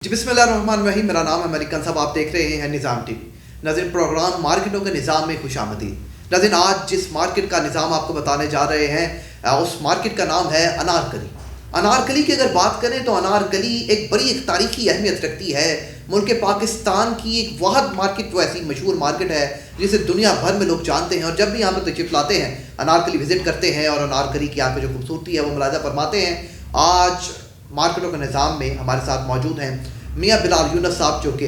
जी बिस्मिल्लाहिर्रहमानिर्रहीम। मेरा नाम है मलिकन साहब, आप देख रहे हैं निज़ाम टीवी। नाज़रीन, प्रोग्राम मार्केटों के निज़ाम में खुशामदीद। नाज़रीन, आज जिस मार्केट का निज़ाम आपको बताने जा रहे हैं उस मार्केट का नाम है अनारकली। अनारकली की अगर बात करें तो अनारकली एक बड़ी एक तारीखी अहमियत रखती है। मुल्क पाकिस्तान की एक वाहद मार्केट जो ऐसी मशहूर मार्केट है जिसे दुनिया भर में लोग जानते हैं, और जब भी यहाँ पर तशरीफ़ लाते हैं अनारकली विज़िट करते हैं और अनारकली की यहाँ पर जो खूबसूरती है वो मुलाज़ा फरमाते हैं। आज मार्केटों के निज़ाम में हमारे साथ मौजूद हैं मियाँ बिलाल यूनुस साहब, जो कि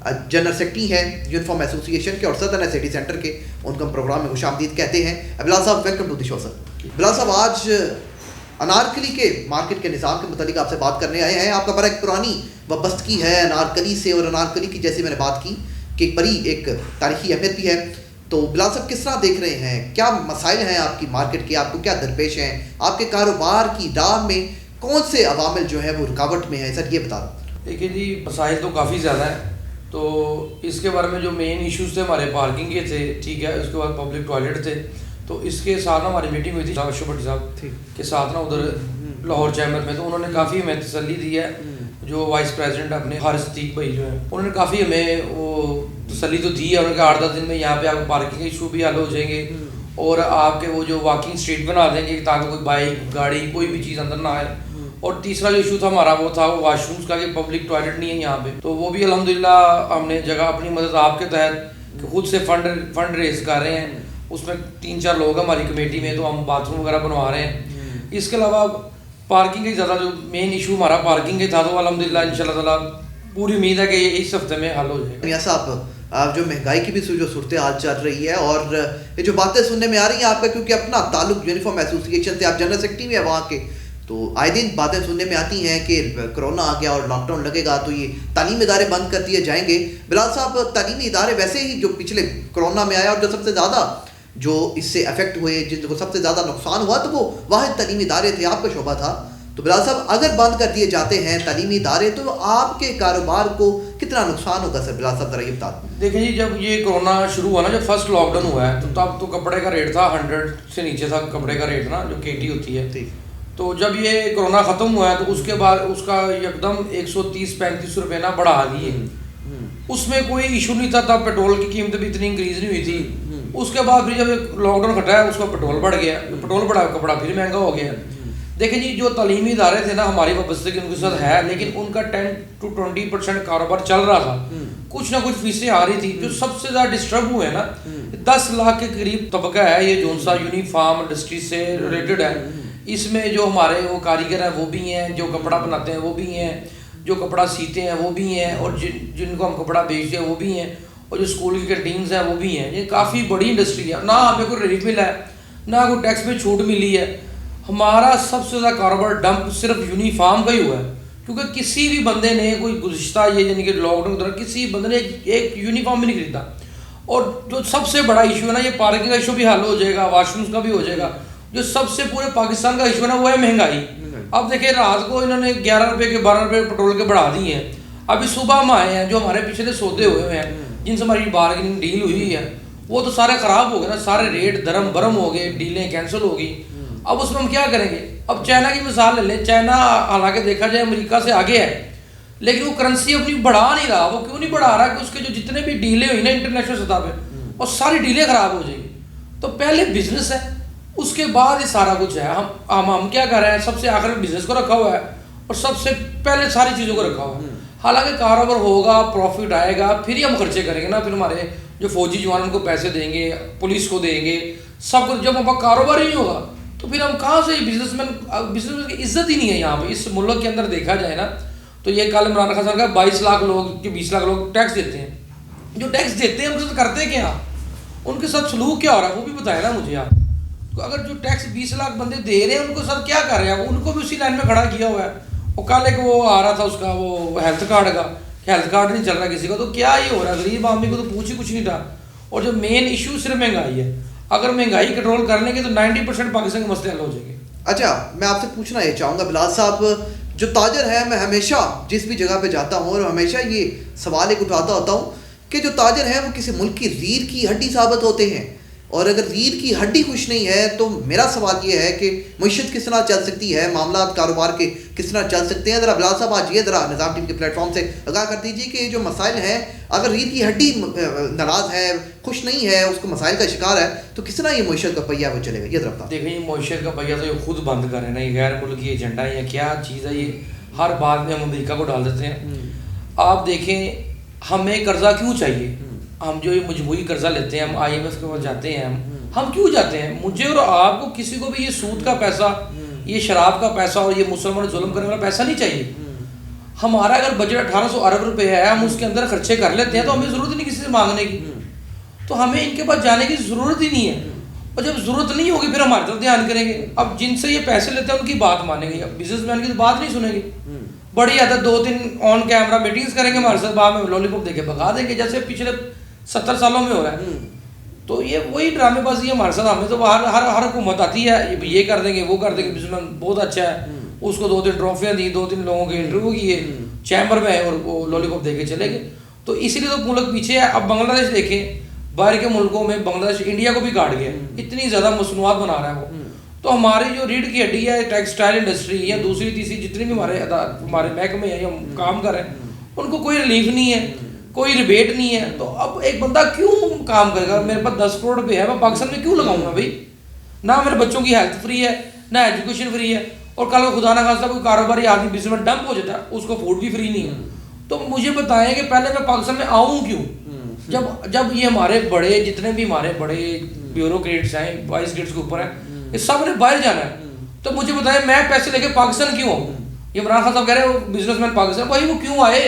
जनरल सेक्रेटरी हैं यूनिफॉर्म एसोसिएशन के और सदर सिटी सेंटर के। उनको हम प्रोग्राम में खुशामदीद कहते हैं। बिलाल साहब, welcome to the show. Sir Bilal साहब, आज अनारकली के मार्केट के निज़ाम के मुतालिक आपसे बात करने आए हैं। आपका बड़ा एक पुरानी वाबस्तगी है अनारकली से, और अनारकली की जैसे मैंने बात की कि एक बड़ी एक तारीखी अहमियत भी है। तो बिलाल साहब, किस तरह देख रहे हैं, क्या मसाइल हैं आपकी मार्केट के, आपको क्या दरपेश हैं, आपके कारोबार की राह में कौन से अवामिल जो है वो रुकावट में है, सर ये बता दो। देखिए जी, मसाइल तो काफ़ी ज़्यादा है। तो इसके बारे में जो मेन इश्यूज़ थे हमारे पार्किंग के थे, ठीक है, उसके बाद पब्लिक टॉयलेट थे। तो इसके साथ ना हमारी मीटिंग हुई थी शुभट साहब के साथ ना उधर लाहौर चैम्बर में। तो उन्होंने काफ़ी हमें तसल्ली दी है। जो वाइस प्रेसिडेंट अपने हारिस अतीक भाई जो है, उन्होंने काफ़ी हमें वो तसल्ली तो दी है। उन्होंने कहा 8-10 दिन में यहाँ पे आपको पार्किंग के इशू भी हल हो जाएंगे और आपके वो जो वॉकिंग स्ट्रीट बना देंगे ताकि कोई बाइक गाड़ी कोई भी चीज़ अंदर ना आए। और तीसरा जो इशू था हमारा वो था वॉशरूम्स का, कि पब्लिक टॉयलेट नहीं है यहाँ पे। तो वो भी अल्हम्दुलिल्लाह हमने जगह अपनी मदद आपके तहत खुद से फंड रेज कर रहे हैं। उसमें 3-4 लोग हैं हमारी कमेटी में, तो हम बाथरूम वगैरह बनवा रहे हैं। इसके अलावा पार्किंग का ज़्यादा जो मेन इशू हमारा पार्किंग के था, तो अल्हम्दुलिल्लाह इंशाल्लाह ताला पूरी उम्मीद है कि ये इस हफ्ते में हल हो जाएगा। मियां साहब, जो महंगाई की भी जो सूरत हाल चल रही है और ये जो बातें सुनने में आ रही हैं आपका, क्योंकि अपना ताल्लुक यूनिफॉर्म एसोसिएशन से, आप जनरल सेक्रेटरी भी है वहाँ के, तो आए दिन बातें सुनने में आती हैं कि कोरोना आ गया और लॉकडाउन लगेगा तो ये तालीमी इदारे बंद कर दिए जाएंगे। बिलाल साहब, तालीमी इदारे वैसे ही जो पिछले कोरोना में आया और जो सबसे ज़्यादा जो इससे अफेक्ट हुए, जिनको सबसे ज़्यादा नुकसान हुआ, तो वो वाहिद तालीमी इदारे थे, आपका शोबा था। तो बिलाल साहब, अगर बंद कर दिए जाते हैं तालीमी इदारे तो आपके कारोबार को कितना नुकसान होगा? सर बिलाल साहब, ज़रा ये बता दें। देखिए जी, जब ये कोरोना शुरू हुआ ना, जब फर्स्ट लॉकडाउन हुआ है, तो तब तो कपड़े का रेट था 100 से नीचे था कपड़े का रेट ना, जो केटी होती है। तो जब ये कोरोना ख़त्म हुआ है तो उसके बाद उसका एकदम 130-135 रुपये ना बढ़ा दिए। उसमें कोई इशू नहीं था, तब पेट्रोल की कीमत भी इतनी इंक्रीज नहीं हुई थी। उसके बाद फिर जब लॉकडाउन हटा है उसका पेट्रोल बढ़ गया, पेट्रोल बढ़ा कपड़ा फिर महंगा हो गया। देखिए जी, जो तालीमी इदारे थे ना हमारी वाबस्तगी उनके साथ है, लेकिन उनका 10-20% कारोबार चल रहा था। कुछ ना कुछ फीसें आ रही थी। जो सबसे ज़्यादा डिस्टर्ब हुए ना, 10 लाख के करीब तबका है ये, जो सा यूनिफॉर्म इंडस्ट्री से रिलेटेड है। इसमें जो हमारे वो कारीगर हैं वो भी हैं, जो कपड़ा बनाते हैं वो भी हैं, जो कपड़ा सीते हैं वो भी हैं, और जिनको हम कपड़ा बेचते हैं वो भी हैं, और जो स्कूल की कैंटीन्स हैं वो भी हैं। ये काफ़ी बड़ी इंडस्ट्री है। ना हमें कोई रिलीफ मिला है, ना कोई टैक्स में छूट मिली है। हमारा सबसे ज़्यादा कारोबार डंप सिर्फ यूनिफॉर्म का ही हुआ है, क्योंकि किसी भी बंदे ने कोई गुज़िश्ता ये यानी कि लॉकडाउन के दौरान किसी बंदे ने एक यूनिफॉर्म भी नहीं खरीदा। और जो सबसे बड़ा इशू है ना, ये पार्किंग का इशू भी हल हो जाएगा, वाशरूम्स का भी हो जाएगा। जो सबसे पूरे पाकिस्तान का इशू है ना, वो है महंगाई। अब देखिए, रात को इन्होंने 11 रुपये के 12 रुपये पेट्रोल के बढ़ा दिए हैं। अभी सुबह हम आए हैं, जो हमारे पिछले सौदे हुए हैं जिनसे हमारी बार्गेनिंग डील हुई है वो तो सारे ख़राब हो गए ना, सारे रेट धर्म भरम हो गए, डीलें कैंसिल हो गई। अब उसमें हम क्या करेंगे? अब चाइना की मिसाल ले लें। चाइना हालांकि देखा जाए अमेरिका से आगे है, लेकिन वो करेंसी अपनी बढ़ा नहीं रहा। वो क्यों नहीं बढ़ा रहा? कि उसके जो जितने भी डीलें हुई ना इंटरनेशनल सतह पे, और सारी डीलें ख़राब हो जाएंगी। तो पहले बिजनेस है, उसके बाद ये सारा कुछ है। हम क्या कर रहे हैं? सबसे आखिर में बिजनेस को रखा हुआ है और सबसे पहले सारी चीज़ों को रखा हुआ है। हालांकि कारोबार होगा, प्रॉफिट आएगा, फिर ही हम खर्चे करेंगे ना। फिर हमारे जो फौजी जवान उनको पैसे देंगे, पुलिस को देंगे, सब कुछ। जब हमारा कारोबार ही नहीं होगा तो फिर हम कहाँ से? बिजनेसमैन की इज्जत ही नहीं है यहाँ पे। इस मुल्क के अंदर देखा जाए ना, तो ये कल इमरान खान साहब का 22 लाख लोग कि 20 लाख लोग टैक्स देते हैं। जो टैक्स देते हैं उनके साथ करते क्या? उनके साथ सलूक क्या हो रहा है वो भी बताए ना मुझे आप। तो अगर जो टैक्स 20 लाख बंदे दे रहे हैं उनको साथ क्या कर रहे हैं? उनको भी उसी लाइन में खड़ा किया हुआ है। और कल एक वो आ रहा था उसका वो हेल्थ कार्ड का, हेल्थ कार्ड नहीं चल रहा किसी का। तो क्या ये हो रहा है? गरीब आदमी को तो पूछ ही कुछ नहीं था। और जो मेन इशू सिर्फ महंगाई है। अगर महंगाई कंट्रोल कर लेंगे तो 90% पाकिस्तान के मसले हल हो जाएंगे। अच्छा, मैं आपसे पूछना ये चाहूँगा बिलाल साहब, जो ताजर है, मैं हमेशा जिस भी जगह पे जाता हूँ और हमेशा ये सवाल एक उठाता होता हूँ कि जो ताजर हैं वो किसी मुल्क की रीढ़ की हड्डी साबित होते हैं। اور اگر ریڑھ کی ہڈی خوش نہیں ہے تو میرا سوال یہ ہے کہ معیشت کس طرح چل سکتی ہے, معاملات کاروبار کے کس طرح چل سکتے ہیں. ذرا بلال صاحب آج یہ ذرا نظام ٹیم کے پلیٹ فارم سے آگاہ کر دیجیے کہ جو مسائل ہیں, اگر ریڑھ کی ہڈی ناراض ہے, خوش نہیں ہے, اس کو مسائل کا شکار ہے, تو کس طرح یہ معیشت کا پہیہ وہ چلے گا. یہ ذرا دیکھیں یہ معیشت کا پہیہ تو یہ خود بند کرے نا, یہ غیر ملکی ایجنڈا ہے یا کیا چیز ہے, یہ ہر بات میں ہم امریکہ کو ڈال دیتے ہیں. آپ دیکھیں ہمیں قرضہ کیوں چاہیے, ہم جو یہ مجموعی قرضہ لیتے ہیں, ہم آئی ایم ایف کے پاس جاتے ہیں, ہم کیوں جاتے ہیں؟ مجھے اور آپ کو کسی کو بھی یہ سود کا پیسہ, یہ شراب کا پیسہ اور یہ مسلمان ظلم کرنے والا پیسہ نہیں چاہیے. ہمارا اگر بجٹ 1800 ارب روپے ہے, ہم اس کے اندر خرچے کر لیتے ہیں تو ہمیں ضرورت ہی نہیں کسی سے مانگنے کی, تو ہمیں ان کے پاس جانے کی ضرورت ہی نہیں ہے. اور جب ضرورت نہیں ہوگی پھر ہماری طرف دھیان کریں گے. اب جن سے یہ پیسے لیتے ہیں ان کی بات مانیں گے, بزنس مین کی تو بات نہیں سنیں گے. بڑی عادت 2-3 آن کیمرہ میٹنگز کریں گے ہمارے ساتھ, بعد میں لالی پاپ دے کے بھگا دیں گے, جیسے پچھلے 70 سالوں میں ہو رہا ہے. تو یہ وہی ڈرامے بازی ہے ہمارے ساتھ. ہمیں تو ہر حکومت آتی ہے, یہ کر دیں گے وہ کر دیں گے, بزنس مین بہت اچھا ہے, اس کو 2-3 ٹرافیاں دی, 2-3 لوگوں کے انٹرویو کیے چیمبر میں, اور وہ لالی پاپ دے کے چلے گئے. تو اسی لیے تو ملک پیچھے ہے. اب بنگلہ دیش دیکھیں, باہر کے ملکوں میں بنگلہ دیش انڈیا کو بھی کاٹ گیا, اتنی زیادہ مصنوعات بنا رہا ہے وہ. تو ہماری جو ریڑھ کی ہڈی ہے, ٹیکسٹائل انڈسٹری یا دوسری تیسری جتنی بھی ہمارے محکمے ہیں یا کام کر رہے ہیں, ان کو کوئی ریلیف نہیں ہے, کوئی ریبیٹ نہیں ہے. تو اب ایک بندہ کیوں کام کرے گا؟ میرے پاس 10 کروڑ روپے ہے, میں پاکستان میں کیوں لگاؤں گا بھائی؟ نہ میرے بچوں کی ہیلتھ فری ہے, نہ ایجوکیشن فری ہے, اور کل کو خدا نہ خواستہ کوئی کاروباری آدمی بزنس میں ڈمپ ہو جاتا ہے, اس کو فوڈ بھی فری نہیں ہے. تو مجھے بتائیں کہ پہلے میں پاکستان میں آؤں کیوں؟ جب یہ ہمارے بڑے جتنے بھی ہمارے بڑے بیوروکریٹس ہیں, وائس گیٹس کے اوپر ہیں, یہ سب نے باہر جانا ہے. تو مجھے بتائیں میں پیسے لے کے پاکستان کیوں آؤں؟ یہ عمران خان صاحب کہہ رہے ہیں بزنس مین پاکستان, بھائی وہ کیوں آئے؟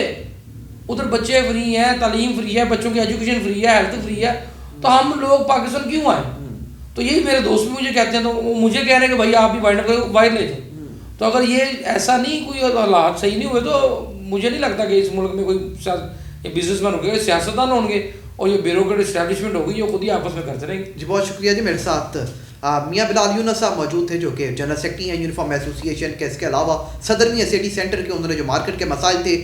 ادھر بچے فری ہیں, تعلیم فری ہے, بچوں کی ایجوکیشن فری ہے, ہیلتھ فری ہے, تو ہم لوگ پاکستان کیوں آئے؟ تو یہی میرے دوست بھی مجھے کہتے ہیں, تو وہ مجھے کہہ رہے ہیں کہ بھائی آپ بھی باہر لے جائیں. تو اگر یہ ایسا نہیں, کوئی حالات صحیح نہیں ہوئے, تو مجھے نہیں لگتا کہ اس ملک میں کوئی بزنس مین ہوں گے, سیاستدان ہوں گے, اور یہ بیوروکریٹ اسٹیبلشمنٹ ہوگی جو خود ہی آپس میں کرتے رہیں گے. جی بہت شکریہ. جی میرے ساتھ میاں بلال یونس صاحب موجود تھے جو کہ جنرل سیکرٹری ہیں یونیفارم ایسوسی ایشن کے. اس کے علاوہ صدر میاں سٹی سینٹر کے, انہوں نے جو مارکیٹ کے مسائل تھے,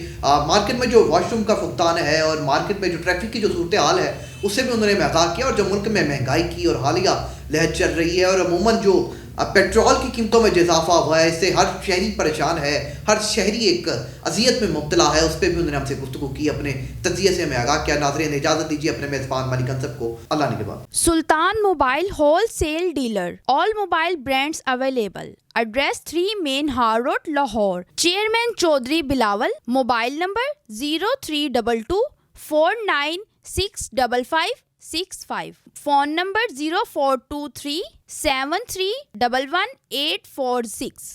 مارکیٹ میں جو واش روم کا فقدان ہے اور مارکیٹ میں جو ٹریفک کی جو صورتحال ہے اس سے بھی انہوں نے آگاہ کیا, اور جو ملک میں مہنگائی کی اور حالیہ لہر چل رہی ہے, اور عموماً جو پیٹرول کی قیمتوں میں جو اضافہ ہوا ہے, اس سے ہر شہری پریشان ہے, ہر شہری ایک اذیت میں مبتلا ہے, اس پہ بھی انہوں نے ہم سے گفتگو کی, اپنے تجزیے سے ہمیں آگاہ کیا. ناظرین اجازت دیجیے اپنے میزبان ملک انصب کو اللہ نے کے بعد. Sultan mobile wholesale dealer, all mobile brands available. Address 3 main Hall road, Lahore. Chairman Chaudhry Bilawal. Mobile number 0322 49655565. Phone number 0423 7311 846.